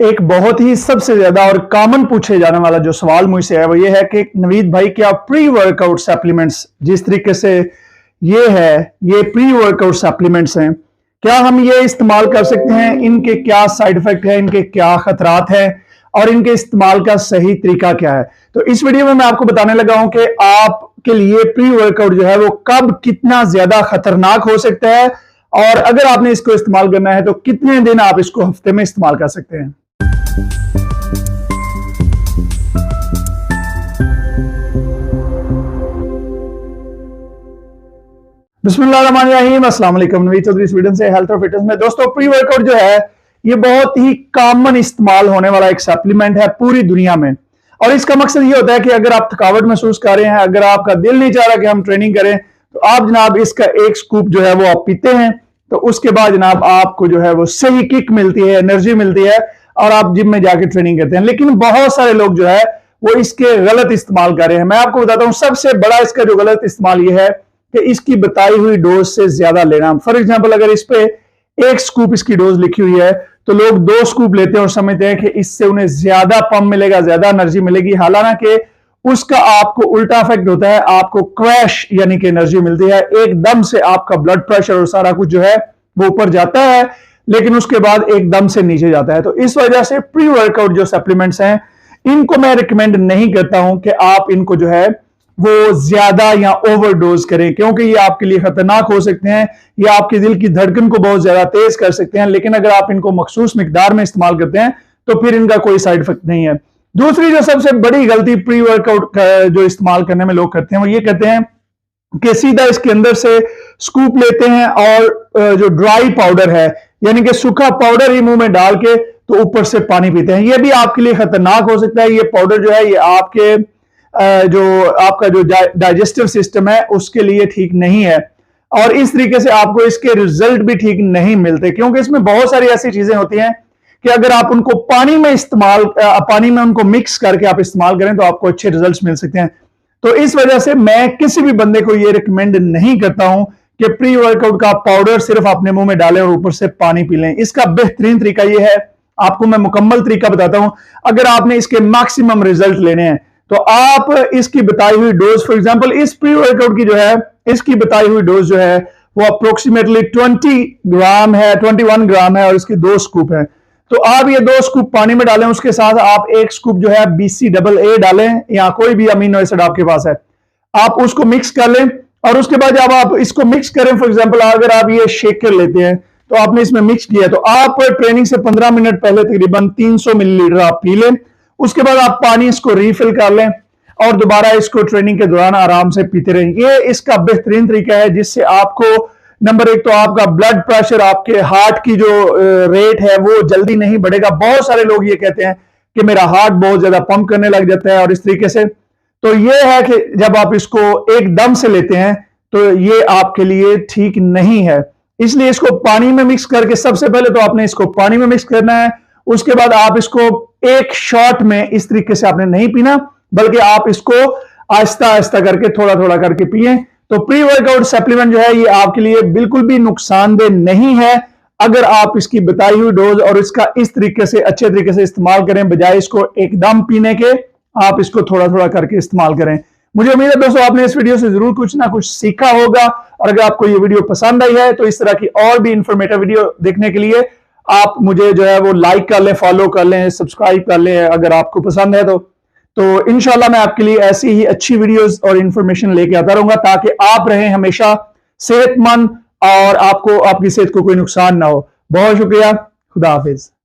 एक बहुत ही सबसे ज्यादा और कॉमन पूछे जाने वाला जो सवाल मुझसे है वो ये है कि नवीद भाई क्या प्री वर्कआउट सप्लीमेंट्स जिस तरीके से ये प्री वर्कआउट सप्लीमेंट्स हैं, क्या हम ये इस्तेमाल कर सकते हैं? इनके क्या साइड इफेक्ट है, इनके क्या खतरात हैं और इनके इस्तेमाल का सही तरीका क्या है? तो इस वीडियो में मैं आपको बताने लगा हूं कि आपके लिए प्री वर्कआउट जो है वो कब कितना ज्यादा खतरनाक हो सकता है और अगर आपने इसको इस्तेमाल करना है तो कितने दिन आप इसको हफ्ते में इस्तेमाल कर सकते हैं। बिस्मिल्लाहिर्रहमानिर्रहीम, अस्सलाम वालेकुम। नवीद चौधरी स्वीडन से हेल्थ और फिटनेस में। दोस्तों, प्री वर्कआउट जो है ये बहुत ही कॉमन इस्तेमाल होने वाला एक सप्लीमेंट है पूरी दुनिया में और इसका मकसद ये होता है कि अगर आप थकावट महसूस कर रहे हैं, अगर आपका दिल नहीं चाह रहा कि हम ट्रेनिंग करें, तो आप जनाब इसका एक स्कूप जो है वो आप पीते हैं, तो उसके बाद जनाब आपको जो है वो सही किक मिलती है, एनर्जी मिलती है और आप जिम में जाके ट्रेनिंग करते हैं। लेकिन बहुत सारे लोग जो है वो इसके गलत इस्तेमाल कर रहे हैं। मैं आपको बताता हूं सबसे बड़ा इसका जो गलत इस्तेमाल ये है कि इसकी बताई हुई डोज से ज्यादा लेना। फॉर एग्जांपल, अगर इस पे एक स्कूप इसकी डोज लिखी हुई है तो लोग 2 स्कूप लेते हैं और समझते हैं कि इससे उन्हें ज्यादा पंप मिलेगा, ज्यादा एनर्जी मिलेगी। हालांकि उसका आपको उल्टा इफेक्ट होता है, आपको क्रैश यानी कि एनर्जी मिलती है, एकदम से आपका ब्लड प्रेशर और सारा कुछ जो है वो ऊपर जाता है, लेकिन उसके बाद एकदम से नीचे जाता है। तो इस वजह से प्री वर्कआउट जो सप्लीमेंट्स हैं इनको मैं रिकमेंड नहीं करता हूं कि आप इनको जो है वो ज्यादा या ओवरडोज करें, क्योंकि ये आपके लिए खतरनाक हो सकते हैं, ये आपके दिल की धड़कन को बहुत ज्यादा तेज कर सकते हैं। लेकिन अगर आप इनको मखसूस मिकदार में इस्तेमाल करते हैं तो फिर इनका कोई साइड इफेक्ट नहीं है। दूसरी जो सबसे बड़ी गलती प्री वर्कआउट जो इस्तेमाल करने में लोग करते हैं वो ये कहते हैं कि सीधा इसके अंदर से स्कूप लेते हैं और जो ड्राई पाउडर है यानी कि सूखा पाउडर ही मुंह में डाल के तो ऊपर से पानी पीते हैं। ये भी आपके लिए खतरनाक हो सकता है। ये पाउडर जो है ये आपके आपका जो डाइजेस्टिव सिस्टम है उसके लिए ठीक नहीं है और इस तरीके से आपको इसके रिजल्ट भी ठीक नहीं मिलते, क्योंकि इसमें बहुत सारी ऐसी चीजें होती हैं कि अगर आप उनको पानी में उनको मिक्स करके आप इस्तेमाल करें तो आपको अच्छे रिजल्ट्स मिल सकते हैं। तो इस वजह से मैं किसी भी बंदे को ये रिकमेंड नहीं करता हूं कि प्री वर्कआउट का पाउडर सिर्फ अपने मुंह में डालें और ऊपर से पानी पी लें। इसका बेहतरीन तरीका यह है, आपको मैं मुकम्मल तरीका बताता हूं। अगर आपने इसके मैक्सिमम रिजल्ट लेने हैं तो आप इसकी बताई हुई डोज, फॉर एग्जांपल इस प्री वर्कआउट की जो है इसकी बताई हुई डोज जो है वो अप्रोक्सीमेटली 21 ग्राम है और इसकी 2 स्कूप है। तो आप ये 2 स्कूप पानी में डालें, उसके साथ आप 1 स्कूप जो है BCAA डालें या कोई भी अमीनो एसिड आपके पास है, आप उसको मिक्स कर लें और उसके बाद जब आप इसको मिक्स करें, फॉर एग्जांपल अगर आप ये शेकर लेते हैं तो आपने इसमें मिक्स किया तो आप ट्रेनिंग से 15 मिनट पहले तकरीबन 300 मिलीलीटर आप पी लें। उसके बाद आप पानी इसको रिफिल कर लें और दोबारा इसको ट्रेनिंग के दौरान आराम से पीते रहें। ये इसका बेहतरीन तरीका है जिससे आपको नंबर 1 तो आपका ब्लड प्रेशर, आपके हार्ट की जो रेट है वो जल्दी नहीं बढ़ेगा। बहुत सारे लोग ये कहते हैं कि मेरा हार्ट बहुत ज्यादा पंप करने लग जाता है और इस तरीके से, तो ये है कि जब आप इसको एकदम से लेते हैं तो ये आपके लिए ठीक नहीं है। इसलिए इसको पानी में मिक्स करके, सबसे पहले तो आपने इसको पानी में मिक्स करना है, उसके बाद आप इसको एक शॉट में इस तरीके से आपने नहीं पीना, बल्कि आप इसको आहिस्ता आहिस्ता करके थोड़ा थोड़ा करके पिए। तो प्री वर्कआउट सप्लीमेंट जो है ये आपके लिए बिल्कुल भी नुकसानदेह नहीं है अगर आप इसकी बताई हुई डोज और इसका इस तरीके से अच्छे तरीके से इस्तेमाल करें, बजाय इसको एकदम पीने के आप इसको थोड़ा थोड़ा करके इस्तेमाल करें। मुझे उम्मीद है दोस्तों आपने इस वीडियो से जरूर कुछ ना कुछ सीखा होगा और अगर आपको ये वीडियो पसंद आई है तो इस तरह की और भी इंफॉर्मेटिव वीडियो देखने के लिए आप मुझे जो है वो लाइक कर लें, फॉलो कर लें, सब्सक्राइब कर लें अगर आपको पसंद है तो इंशाल्लाह मैं आपके लिए ऐसी ही अच्छी वीडियोस और इंफॉर्मेशन लेके आता रहूंगा ताकि आप रहें हमेशा सेहतमंद और आपको आपकी सेहत को कोई नुकसान ना हो। बहुत शुक्रिया, खुदा हाफिज।